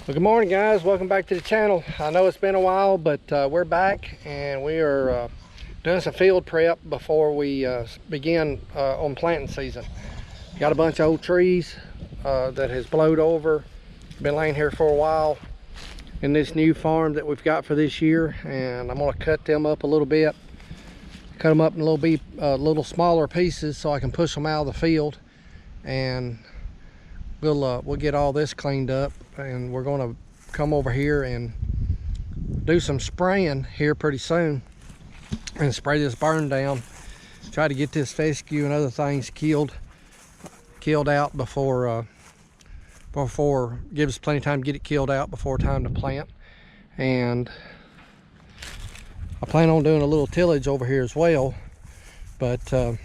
Well, good morning, guys. Welcome back to the channel. I know it's been a while, but we're back and we are doing some field prep before we begin on planting season. Got a bunch of old trees that has blowed over, been laying here for a while in this new farm that we've got for this year, and I'm going to cut them up a little bit, cut them up in little smaller pieces so I can push them out of the field, and we'll get all this cleaned up, and we're going to come over here and do some spraying here pretty soon and spray this burn down. Try to get this fescue and other things killed out before give us plenty of time to get it killed out before time to plant. And I plan on doing a little tillage over here as well, but I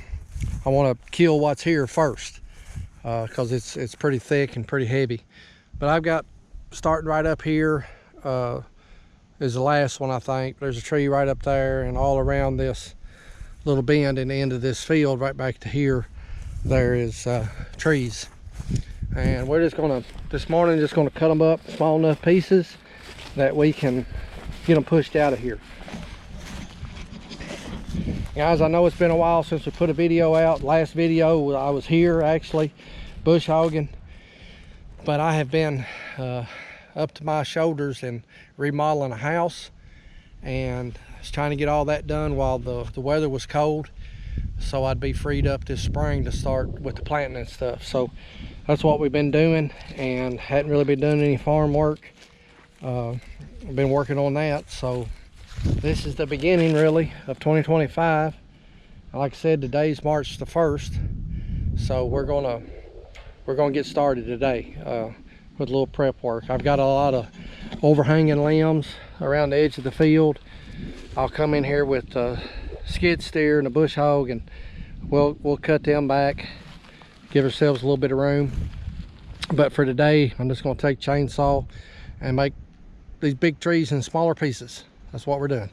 want to kill what's here first, because it's pretty thick and pretty heavy. But I've got, starting right up here is the last one, I think. There's a tree right up there, and all around this little bend in the end of this field right back to here there is trees. And we're just gonna, this morning, just gonna cut them up small enough pieces that we can get them pushed out of here. Guys, I know it's been a while since we put a video out. Last video I was here actually bush hogging, but I have been up to my shoulders in remodeling a house, and I was trying to get all that done while the weather was cold, so I'd be freed up this spring to start with the planting and stuff. So that's what we've been doing, and hadn't really been doing any farm work. I've been working on that, so this is the beginning really of 2025. Like I said, today's March the 1st, so we're gonna get started today with a little prep work. I've got a lot of overhanging limbs around the edge of the field. I'll come in here with a skid steer and a bush hog, and we'll cut them back, give ourselves a little bit of room. But for today, I'm just going to take a chainsaw and make these big trees in smaller pieces. That's what we're doing.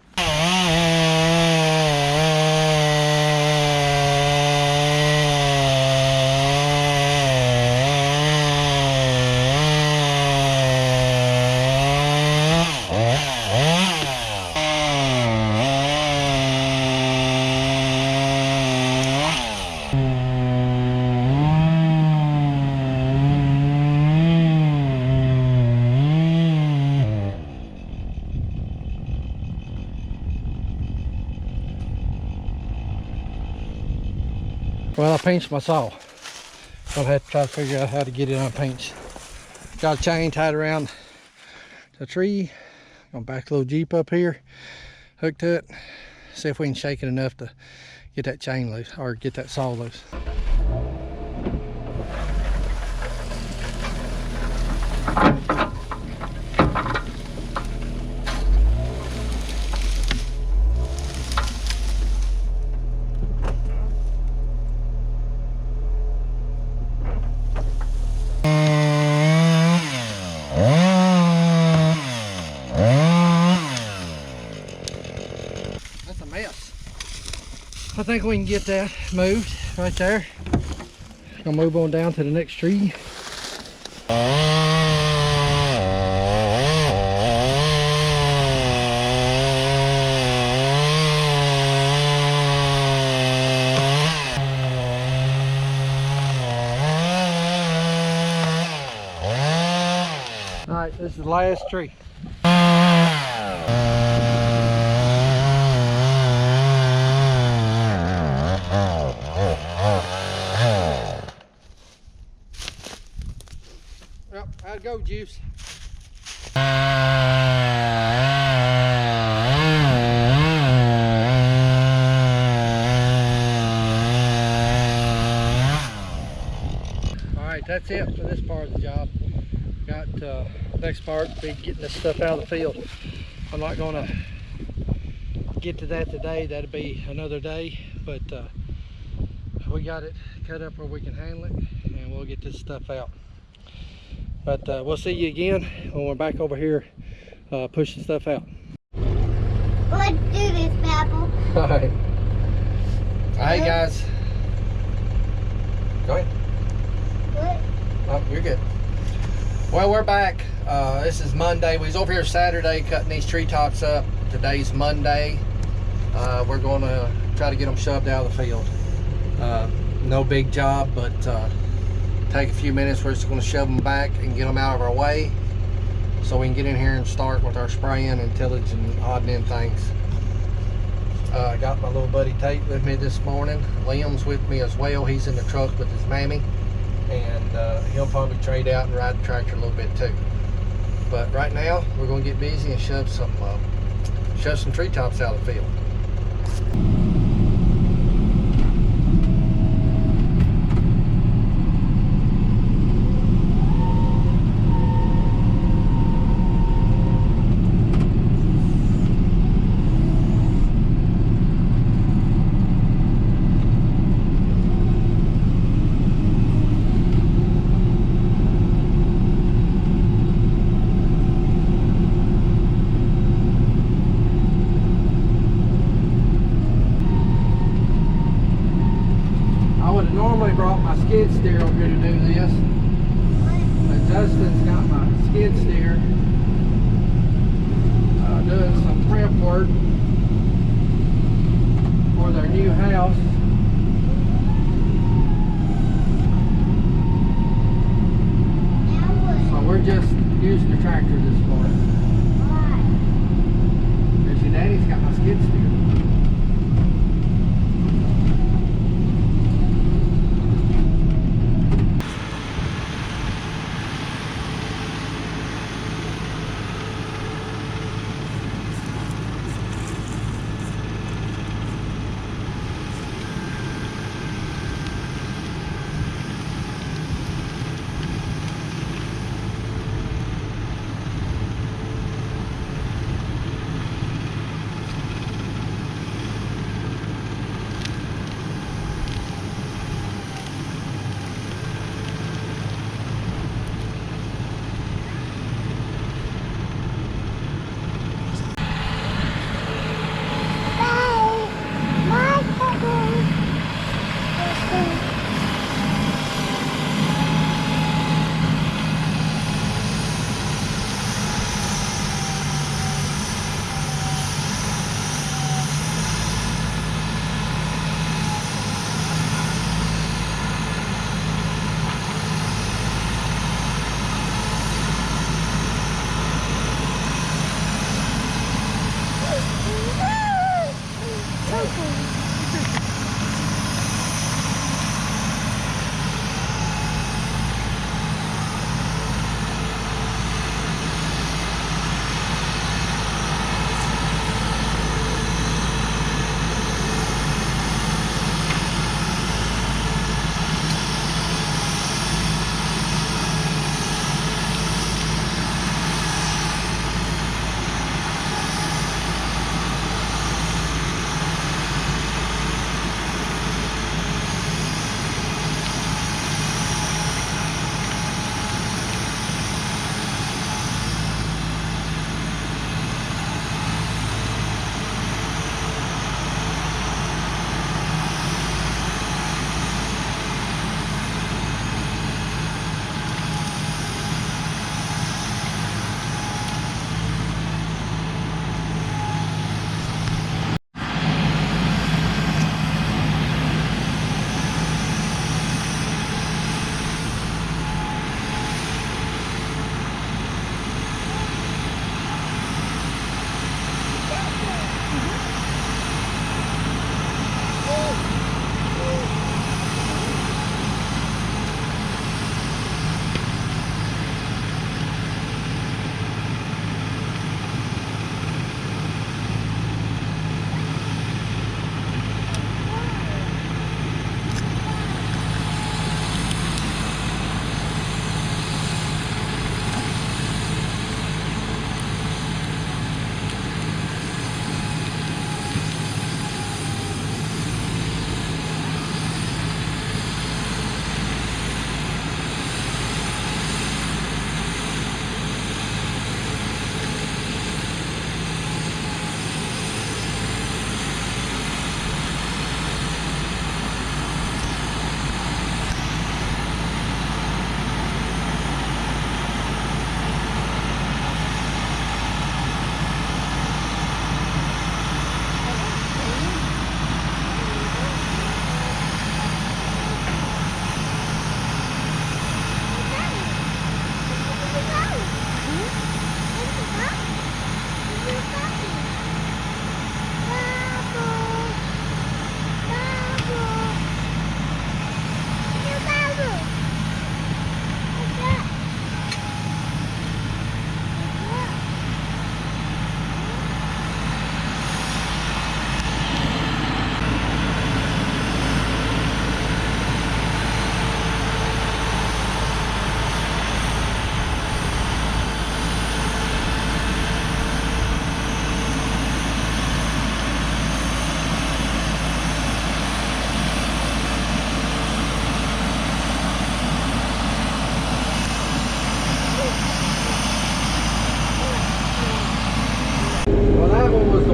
Well, I pinched my saw. I'll have to try to figure out how to get it unpinched. Got a chain tied around the tree. Gonna back the little Jeep up here, hook to it, see if we can shake it enough to get that chain loose, or get that saw loose. I think we can get that moved right there. Gonna move on down to the next tree. All right, this is the last tree. Yep, how'd go, Juice? Alright, that's it for this part of the job. Got next part, be getting this stuff out of the field. I'm not gonna get to that today. That'll be another day, but we got it cut up where we can handle it, and we'll get this stuff out. But we'll see you again when we're back over here pushing stuff out. Let's do this, Papa. All right. Hey guys. Go ahead. What? Oh, you're good. Well, we're back. This is Monday. We was over here Saturday cutting these treetops up. Today's Monday. We're going to try to get them shoved out of the field. No big job, but take a few minutes. We're just going to shove them back and get them out of our way so we can get in here and start with our spraying and tillage and odd and end things. I got my little buddy Tate with me this morning. Liam's with me as well. He's in the truck with his mammy, and he'll probably trade out and ride the tractor a little bit too. But right now we're going to get busy and shove some treetops out of the field. Normally brought my skid steer over here to do this, but Justin's got my skid steer doing some prep work for their new house. So we're just using the tractor this morning. There's your daddy's got my skid steer.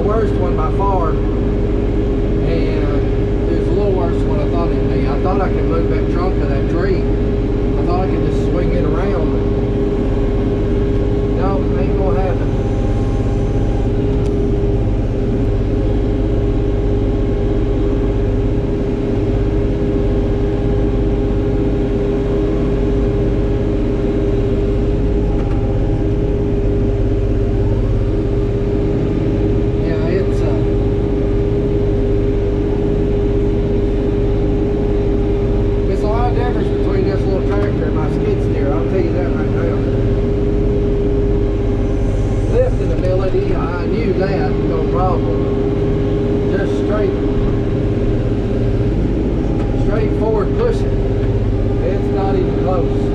the worst one by far, and it was a little worse than what I thought it'd be. I thought I could move that trunk of that tree. I thought I could just swing it around, but no, it ain't gonna happen. I knew that, no problem. Just straight forward pushing. It's not even close.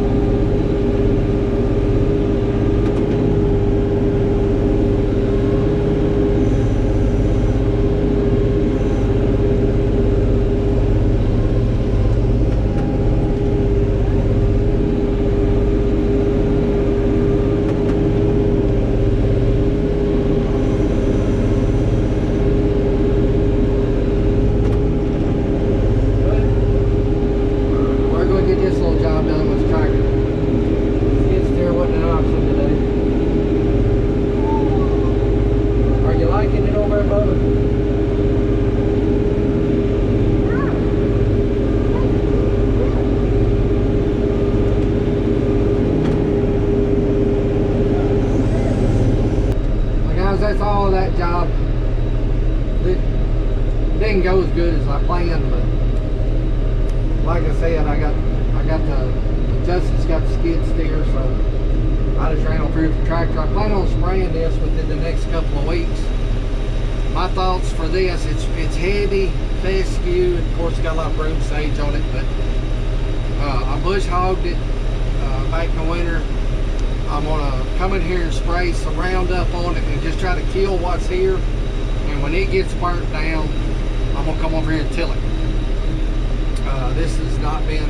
That's all of that job. It didn't go as good as I planned, but like I said, I got Justin's got the skid steer, so I just ran on through the tractor. I plan on spraying this within the next couple of weeks. My thoughts for this, it's heavy, fescue, and of course it's got a lot of broom sage on it, but I bush hogged it back in the winter. I'm gonna come in here and spray some Roundup on it and just try to kill what's here. And when it gets burnt down, I'm gonna come over here and till it. This has not been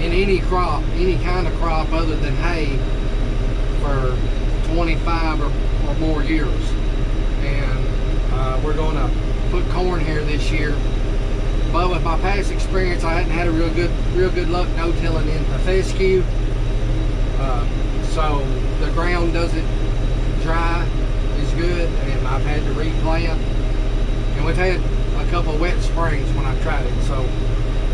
in any crop, any kind of crop other than hay for 25 or more years. And we're gonna put corn here this year. But with my past experience, I hadn't had a real good luck no-tilling in the fescue. So the ground doesn't dry as good, and I've had to replant. And we've had a couple wet springs when I've tried it, so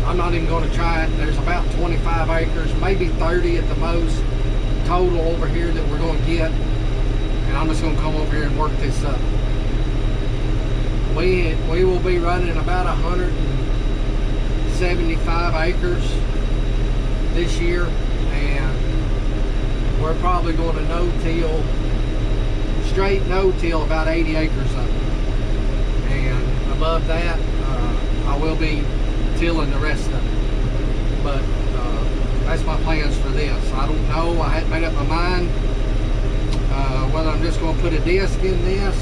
I'm not even going to try it. There's about 25 acres, maybe 30 at the most, total over here that we're going to get. And I'm just going to come over here and work this up. We will be running about 175 acres this year, and we're probably going to no-till, straight no-till about 80 acres of it. And above that, I will be tilling the rest of it. But that's my plans for this. I don't know, I hadn't made up my mind whether I'm just going to put a disc in this,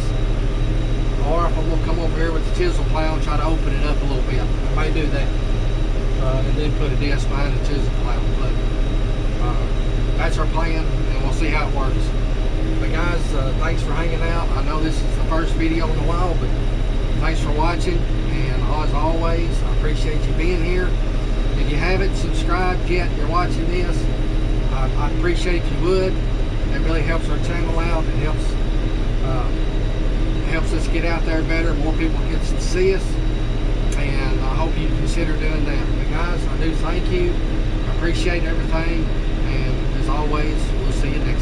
or if I'm going to come over here with the chisel plow and try to open it up a little bit. I may do that. And then put a disc behind the chisel plow. But that's our plan, and we'll see how it works. But guys, thanks for hanging out. I know this is the first video in a while, but thanks for watching. And as always, I appreciate you being here. If you haven't subscribed yet, you're watching this, I'd appreciate if you would. It really helps our channel out. It helps us get out there better. More people get to see us, and I hope you consider doing that. But guys, I do thank you. I appreciate everything. And as always, we'll see you next time.